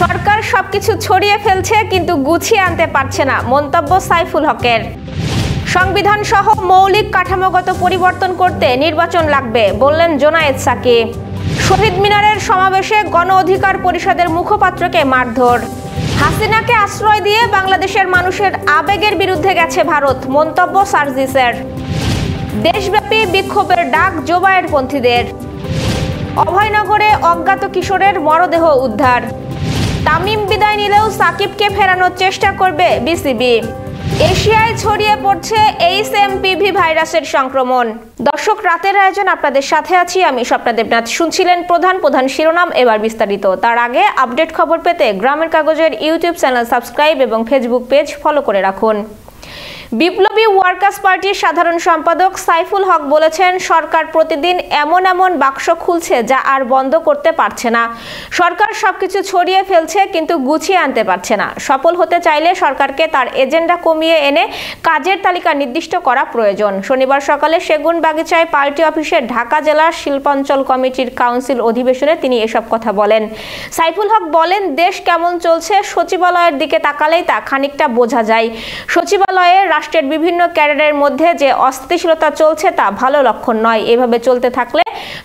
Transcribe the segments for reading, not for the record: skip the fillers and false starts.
সরকার সবকিছু ছড়িয়ে ফেলছে কিন্তু গুছিয়ে আনতে পারছে না, মন্তব্য সাইফুল হকের। সংবিধান সহ মৌলিক কাঠামোগত পরিবর্তন করতে নির্বাচন লাগবে, বললেন জোনায়েদ সাকি। শহীদ মিনারের সমাবেশে গণ অধিকার পরিষদের মুখপাত্রকে মারধর। হাসিনাকে আশ্রয় দিয়ে বাংলাদেশের মানুষের আবেগের বিরুদ্ধে গেছে ভারত, মন্তব্য সার্জিসের। দেশব্যাপী বিক্ষোভের ডাক জোবায়ের পন্থীদের। অভয়নগরে অজ্ঞাত কিশোরের মরদেহ উদ্ধার। তামিম বিদায় নিলেও সাকিবকে ফেরানোর চেষ্টা করবে বিসিবি। এশিয়ায় ছড়িয়ে পড়ছে HMPV ভাইরাসের সংক্রমণ। দর্শক, রাতের আয়োজন আপনাদের সাথে আছি আমি স্বপ্না দেবনাথ। শুনছিলেন প্রধান শিরোনাম, এবার বিস্তারিত। তার আগে আপডেট খবর পেতে গ্রামের কাগজের ইউটিউব চ্যানেল সাবস্ক্রাইব এবং ফেসবুক পেজ ফলো করে রাখুন। বিপ্লবী ওয়ার্কার্স পার্টির সাধারণ সম্পাদক সাইফুল হক বলেছেন, সরকার প্রতিদিন এমন বাক্স খুলছে যা আর বন্ধ করতে পারছে না। সরকার সবকিছু ছড়িয়ে ফেলছে কিন্তু গুছিয়ে আনতে পারছে না। সফল হতে চাইলে সরকারকে তার এজেন্ডা কমিয়ে এনে কাজের তালিকা নির্দিষ্ট করা প্রয়োজন। শনিবার সকালে সেগুনবাগিচায় পার্টি অফিসে ঢাকা জেলার শিল্পাঞ্চল কমিটির কাউন্সিল অধিবেশনে তিনি এসব কথা বলেন। সাইফুল হক বলেন, দেশ কেমন চলছে সচিবালয়ের দিকে তাকালেই তা খানিকটা বোঝা যায়। সচিবালয়ে রাষ্ট্রের বিভিন্ন ক্যাডারের মধ্যে যে অস্থিতিশীলতা চলছে তা ভালো লক্ষণ নয়। এভাবে চলতে থাকলে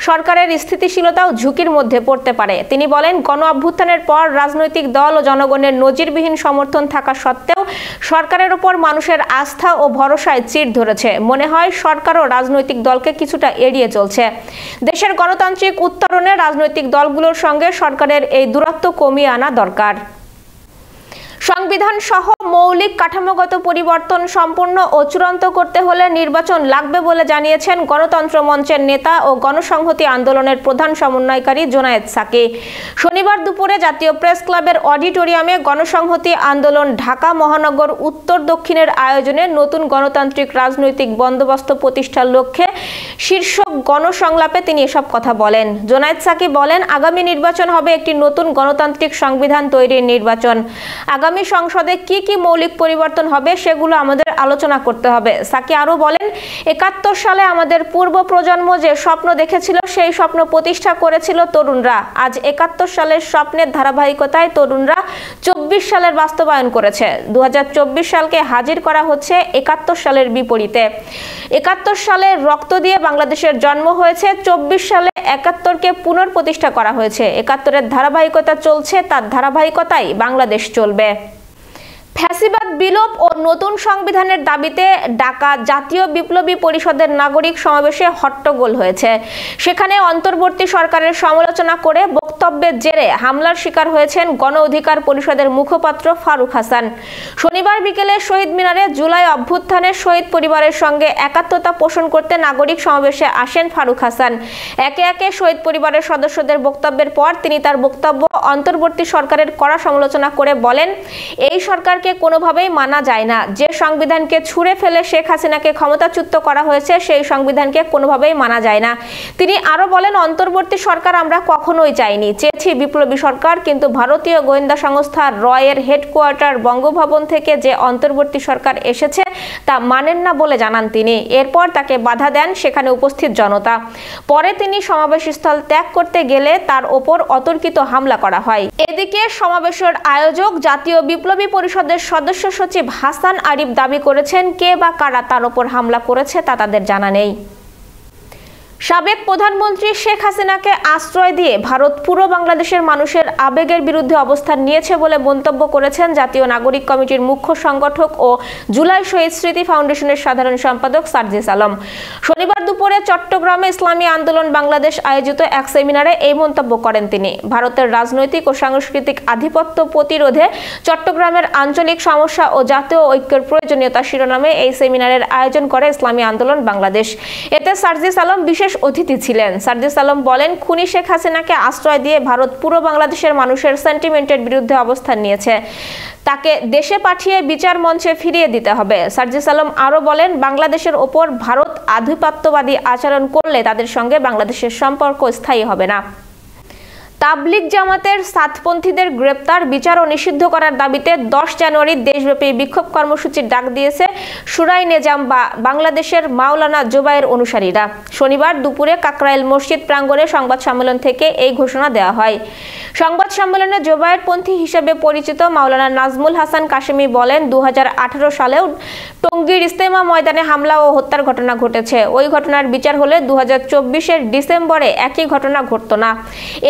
সরকারের স্থিতিশীলতাও ঝুঁকির মধ্যে পড়তে পারে। তিনি বলেন, গণ অভ্যুত্থানের পর রাজনৈতিক দল ও জনগণের নজিরবিহীন সমর্থন থাকা সত্ত্বেও সরকারের উপর মানুষের আস্থা ও ভরসায় চির ধরেছে। মনে হয় সরকার ও রাজনৈতিক দলকে কিছুটা এড়িয়ে চলছে। দেশের গণতান্ত্রিক উত্তরণে রাজনৈতিক দলগুলোর সঙ্গে সরকারের এই দূরত্ব কমিয়ে আনা দরকার। সংবিধান সহ মৌলিক কাঠামোগত পরিবর্তন সম্পূর্ণ ও চূড়ান্ত করতে হলে নির্বাচন লাগবে বলে জানিয়েছেন গণতন্ত্র মঞ্চের নেতা ও গণসংহতি আন্দোলনের প্রধান সমন্বয়কারী জোনায়েদ সাকি। শনিবার দুপুরে জাতীয় প্রেস ক্লাবের অডিটোরিয়ামে গণসংহতি আন্দোলন ঢাকা মহানগর উত্তর দক্ষিণের আয়োজনে নতুন গণতান্ত্রিক রাজনৈতিক বন্দোবস্ত প্রতিষ্ঠার লক্ষ্যে শীর্ষক গণসংলাপে তিনি এসব কথা বলেন। জোনায়েদ সাকি বলেন, আগামী নির্বাচন হবে একটি নতুন গণতান্ত্রিক সংবিধান তৈরির নির্বাচন। আগামী সংসদে কি কি মৌলিক পরিবর্তন হবে সেগুলো আমাদের আলোচনা করতে হবে। সাকি আরো বলেন, ৭১ সালে আমাদের পূর্ব প্রজন্ম যে স্বপ্ন দেখেছিল সেই স্বপ্ন প্রতিষ্ঠা করেছিল তরুণরা। আজ ৭১ সালের স্বপ্নের ধারাবাহিকতায় তরুণরা ২৪ সালের বাস্তবায়ন করেছে। ২০২৪ সালকে হাজির করা হচ্ছে ৭১ সালের বিপরীতে। ৭১ সালে রক্ত দিয়ে বাংলাদেশের জন্ম হয়েছে, ২৪ সালে ৭১কে পুনঃপ্রতিষ্ঠা করা হয়েছে। ৭১-এর ধারাবাহিকতা চলছে, তার ধারাবাহিকতাই বাংলাদেশ চলবে। ফ্যাসিবাদ বিলোপ ও নতুন সংবিধানের দাবিতে ঢাকা জাতীয় বিপ্লবী পরিষদের নাগরিক সমাবেশে হট্টগোল হয়েছে। সেখানে অন্তর্বর্তী সরকারের সমালোচনা করে বক্তব্যের জেরে হামলার শিকার হয়েছেন গণ অধিকার পরিষদের মুখপাত্র ফারুক হাসান। শনিবার বিকেলে শহীদ মিনারে জুলাই অভ্যুত্থানের শহীদ পরিবারের সঙ্গে একাত্মতা পোষণ করতে নাগরিক সমাবেশে আসেন ফারুক হাসান। একে একে শহীদ পরিবারের সদস্যদের বক্তব্যের পর তিনি তার বক্তব্য অন্তর্বর্তী সরকারের কড়া সমালোচনা করে বলেন, এই সরকার কোনোভাবেই মানা যায় না। যে সংবিধানকে ছুঁড়ে ফেলে শেখ হাসিনাকে ক্ষমতাচ্যুত করা হয়েছে সেই সংবিধানকে কোনোভাবেই মানা যায় না। তিনি আরো বলেন, অন্তর্বর্তী সরকার আমরা কখনোই চাইনি, চেয়েছি বিপ্লবী সরকার। কিন্তু ভারতীয় গোয়েন্দা সংস্থা রয়ের হেডকোয়ার্টার বঙ্গভবন থেকে যে অন্তর্বর্তী সরকার এসেছে তা মানেন না বলে জানান তিনি। এরপর তাকে বাধা দেন সেখানে উপস্থিত জনতা। পরে তিনি সমাবেশস্থল ত্যাগ করতে গেলে তার ওপর অতর্কিত হামলা করা হয়। এদিকে সমাবেশের আয়োজক জাতীয় বিপ্লবী পরিষদের সদস্য সচিব হাসান আরিফ দাবি করেছেন, কে বা কারা তার উপর হামলা করেছে তা তাদের জানা নেই। সাবেক প্রধানমন্ত্রী শেখ হাসিনাকে আশ্রয় দিয়ে ভারত পুরো বাংলাদেশের মানুষের আবেগের বিরুদ্ধে অবস্থান নিয়েছে বলে মন্তব্য করেছেন জাতীয় নাগরিক কমিটির মুখ্য সংগঠক ও জুলাই শহীদ স্মৃতি ফাউন্ডেশনের সাধারণ সম্পাদক সার্জিস আলম। শনিবার দুপুরে চট্টগ্রামে ইসলামী আন্দোলন বাংলাদেশ আয়োজিত এক সেমিনারে এই মন্তব্য করেন তিনি। ভারতের রাজনৈতিক ও সাংস্কৃতিক আধিপত্য প্রতিরোধে চট্টগ্রামের আঞ্চলিক সমস্যা ও জাতীয় ঐক্যের প্রয়োজনীয়তা শিরোনামে এই সেমিনারের আয়োজন করে ইসলামী আন্দোলন বাংলাদেশ। এতে সার্জিস আলম বিশেষ অতিথি ছিলেন। সার্জিস আলম বলেন, খুনি শেখ হাসিনাকে আশ্রয় দিয়ে ভারত পুরো বাংলাদেশের মানুষের সেন্টিমেন্টের বিরুদ্ধে অবস্থান নিয়েছে। তাকে দেশে পাঠিয়ে বিচার মঞ্চে ফিরিয়ে দিতে হবে। সার্জিস আলম আরো বলেন, বাংলাদেশের ওপর ভারত আধিপত্যবাদী আচরণ করলে তাদের সঙ্গে বাংলাদেশের সম্পর্ক স্থায়ী হবে না। তাবলিগ জামাতের সাতপন্থীদের গ্রেপ্তার, বিচার ও নিষিদ্ধ করার দাবিতে 10 জানুয়ারি দেশব্যাপী বিক্ষোভ কর্মসূচির ডাক দিয়েছে শুরাই নেজাম বা বাংলাদেশের মাওলানা জোবায়ের অনুসারীরা। শনিবার দুপুরে কাকরাইল মসজিদ প্রাঙ্গণে সংবাদ সম্মেলন থেকে এই ঘোষণা দেওয়া হয়। সংবাদ সম্মেলনে জোবায়েরপন্থী হিসেবে পরিচিত মাওলানা নাজমুল হাসান কাশেমি বলেন, 2018 সালেও টঙ্গীর ইস্তেমা ময়দানে হামলা ও হত্যার ঘটনা ঘটেছে। ওই ঘটনার বিচার হলে 2024-এর ডিসেম্বরে একই ঘটনা ঘটতো না।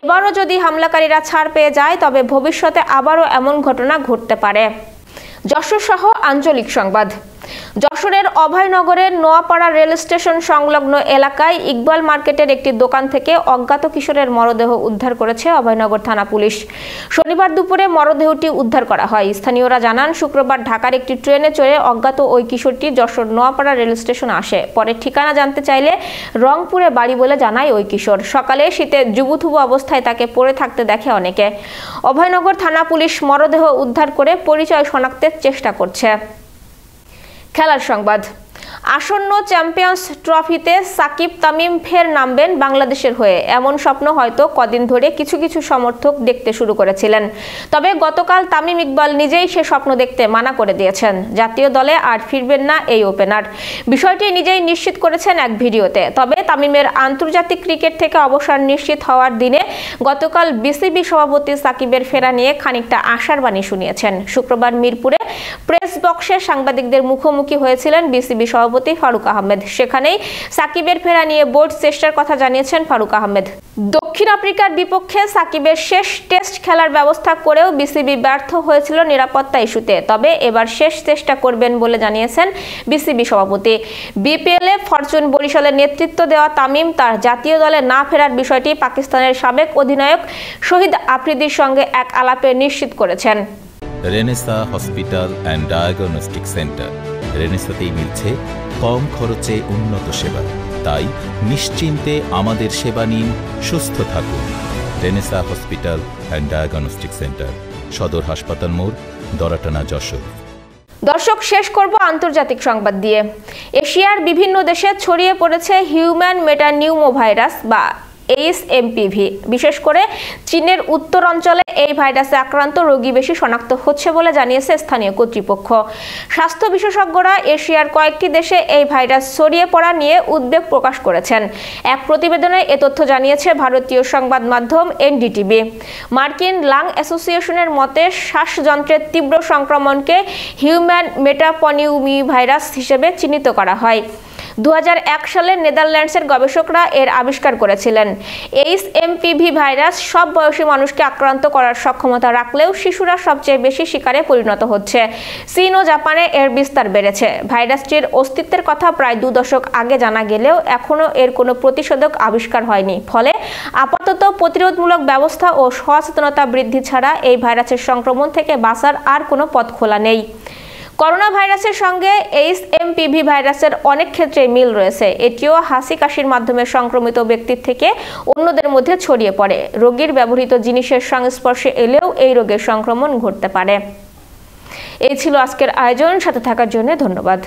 এবারও যদি হামলাকারীরা ছাড় পেয়ে যায় তবে ভবিষ্যতে আবারও এমন ঘটনা ঘটতে পারে। যশোর সহ আঞ্চলিক সংবাদ। যশোরের অভয়নগরের নোয়াপাড়া রেল স্টেশন সংলগ্ন এলাকায় ইকবাল মার্কেটের একটি দোকান থেকে অজ্ঞাত কিশোরের মরদেহ উদ্ধার করেছে অভয়নগর থানা পুলিশ। শনিবার দুপুরে মরদেহটি উদ্ধার করা হয়। স্থানীয়রা জানান, শুক্রবার ঢাকার একটি ট্রেনে চড়ে অজ্ঞাত ওই কিশোরটি যশোর নোয়াপাড়া রেল স্টেশনে আসে। পরে ঠিকানা জানতে চাইলে রংপুরে বাড়ি বলে জানায় ওই কিশোর। সকালে শীতে জুবুথুবু অবস্থায় তাকে পড়ে থাকতে দেখে অনেকে। অভয়নগর থানা পুলিশ মরদেহ উদ্ধার করে পরিচয় শনাক্তের চেষ্টা করছে। খেলার সংবাদ। আসন্ন চ্যাম্পিয়ন্স ট্রফিতে সাকিব তামিম ফের নামবেন বাংলাদেশের হয়ে, এমন স্বপ্ন হয়তো কদিন ধরে কিছু কিছু সমর্থক দেখতে শুরু করেছিলেন। তবে গতকাল তামিম ইকবাল নিজেই সে স্বপ্ন দেখতে মানা করে দিয়েছেন। জাতীয় দলে আর ফিরবেন না এই ওপেনার, বিষয়টি নিজেই নিশ্চিত করেছেন এক ভিডিওতে। তবে তামিমের আন্তর্জাতিক ক্রিকেট থেকে অবসর নিশ্চিত হওয়ার দিনে গতকাল বিসিবি সভাপতি সাকিবের ফেরা নিয়ে খানিকটা আশার বাণী শুনিয়েছেন। শুক্রবার মিরপুরে প্রেস বক্সে সাংবাদিকদের মুখোমুখি হয়েছিলেন বিসিবি সভাপতি ফারুক আহমেদ। সেখানেই সাকিবের ফেরা নিয়ে বোর্ড চেষ্টার কথা জানিয়েছেন ফারুক আহমেদ। দক্ষিণ আফ্রিকার বিপক্ষে সাকিবের শেষ টেস্ট খেলার ব্যবস্থা করেও বিসিবি ব্যর্থ হয়েছিল নিরাপত্তা ইস্যুতে। তবে এবার শেষ চেষ্টা করবেন বলে জানিয়েছেন বিসিবি সভাপতি। বিপিএলে ফরচুন বরিশালের নেতৃত্ব দেওয়া তামিম তার জাতীয় দলে না ফেরার বিষয়টি পাকিস্তানের সাবেক অধিনায়ক শহীদ আফ্রিদির সঙ্গে এক আলাপে নিশ্চিত করেছেন। Renaissance hospital and diagnostic centre. রেনেসাতেই মিলছে কম খরচে উন্নত সেবা, তাই নিশ্চিন্তে আমাদের সেবা নিন, সুস্থ থাকুন। Renaissance hospital and diagnostic centre, সদর হাসপাতাল মোড়, দরাটানা, যশোর। দর্শক, শেষ করব আন্তর্জাতিক সংবাদ দিয়ে। এশিয়ার বিভিন্ন দেশে ছড়িয়ে পড়েছে হিউম্যান মেটানিউমোভাইরাস বা HMPV। বিশেষ করে চীনের উত্তর অঞ্চলে এই ভাইরাসে আক্রান্ত রোগী বেশি শনাক্ত হচ্ছে বলে জানিয়েছে স্থানীয় কর্তৃপক্ষ। স্বাস্থ্য বিশেষজ্ঞরা এশিয়ার কয়েকটি দেশে এই ভাইরাস ছড়িয়ে পড়া নিয়ে উদ্বেগ প্রকাশ করেছেন। এক প্রতিবেদনে এ তথ্য জানিয়েছে ভারতীয় সংবাদ মাধ্যম NDTV। মার্কিন লাং অ্যাসোসিয়েশনের মতে শ্বাসযন্ত্রের তীব্র সংক্রমণকে হিউম্যান মেটাপনিউমিভাইরাস হিসেবে চিহ্নিত করা হয়। 2001 সালে নেদারল্যান্ডসের গবেষকরা এর আবিষ্কার করেছিলেন। HMPV ভাইরাস সব বয়সী মানুষকে আক্রান্ত করার সক্ষমতা রাখলেও শিশুরা সবচেয়ে বেশি শিকারে পরিণত হচ্ছে। চীন ও জাপানে এর বিস্তার বেড়েছে। ভাইরাসটির অস্তিত্বের কথা প্রায় 2 দশক আগে জানা গেলেও এখনও এর কোনো প্রতিষেধক আবিষ্কার হয়নি। ফলে আপাতত প্রতিরোধমূলক ব্যবস্থা ও সচেতনতা বৃদ্ধি ছাড়া এই ভাইরাসের সংক্রমণ থেকে বাঁচার আর কোনো পথ খোলা নেই। করোনা ভাইরাসের সঙ্গে HMPV ভাইরাসের অনেক ক্ষেত্রে মিল রয়েছে। এটিও হাসি কাশির মাধ্যমে সংক্রমিত ব্যক্তির থেকে অন্যদের মধ্যে ছড়িয়ে পড়ে। রোগীর ব্যবহৃত জিনিসের সংস্পর্শে এলেও এই রোগের সংক্রমণ ঘটতে পারে। এই ছিল আজকের আয়োজন। সাথে থাকার জন্য ধন্যবাদ।